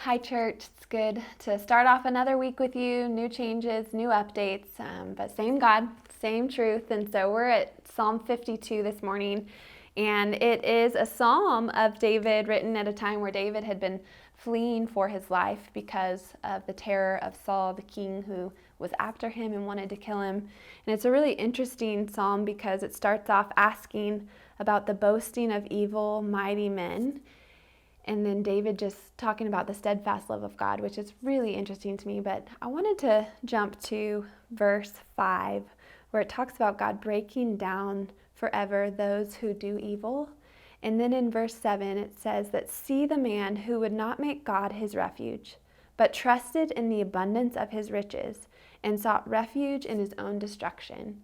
Hi, church. It's good to start off another week with you. New changes, new updates, but same God, same truth. And so we're at Psalm 52 this morning, and it is a psalm of David written at a time where David had been fleeing for his life because of the terror of Saul, the king who was after him and wanted to kill him. And it's a really interesting psalm because it starts off asking about the boasting of evil, mighty men. And then David just talking about the steadfast love of God, which is really interesting to me. But I wanted to jump to verse 5, where it talks about God breaking down forever those who do evil. And then in verse 7, it says that, "See the man who would not make God his refuge, but trusted in the abundance of his riches, and sought refuge in his own destruction."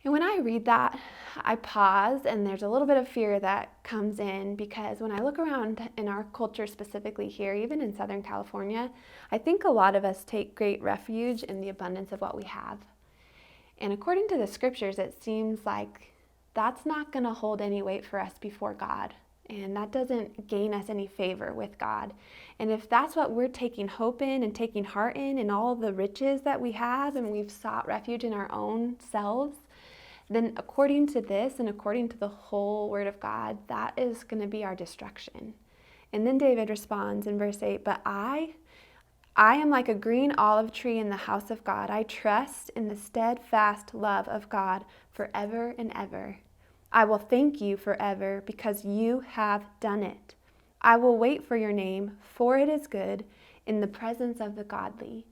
And when I read that, I pause, and there's a little bit of fear that comes in because when I look around in our culture, specifically here, even in Southern California, I think a lot of us take great refuge in the abundance of what we have. And according to the scriptures, it seems like that's not going to hold any weight for us before God. And that doesn't gain us any favor with God. And if that's what we're taking hope in and taking heart in all the riches that we have, and we've sought refuge in our own selves, then according to this and according to the whole word of God, that is going to be our destruction. And then David responds in verse 8, "But I am like a green olive tree in the house of God. I trust in the steadfast love of God forever and ever. I will thank you forever because you have done it. I will wait for your name, for it is good in the presence of the godly."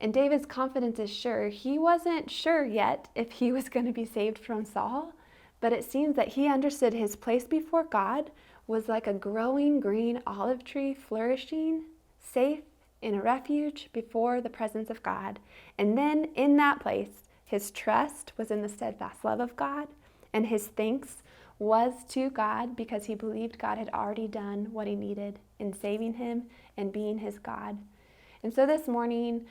And David's confidence is sure. He wasn't sure yet if he was going to be saved from Saul, but it seems that he understood his place before God was like a growing green olive tree, flourishing, safe in a refuge before the presence of God. And then in that place, his trust was in the steadfast love of God, and his thanks was to God because he believed God had already done what he needed in saving him and being his God. And so this morning,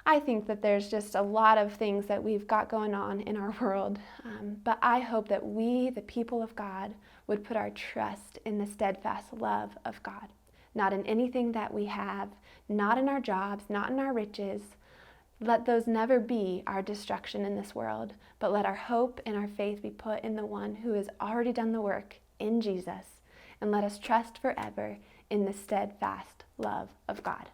I think that there's just a lot of things that we've got going on in our world, but I hope that we, the people of God, would put our trust in the steadfast love of God, not in anything that we have, not in our jobs, not in our riches. Let those never be our destruction in this world, but let our hope and our faith be put in the one who has already done the work, in Jesus, and let us trust forever in the steadfast love of God.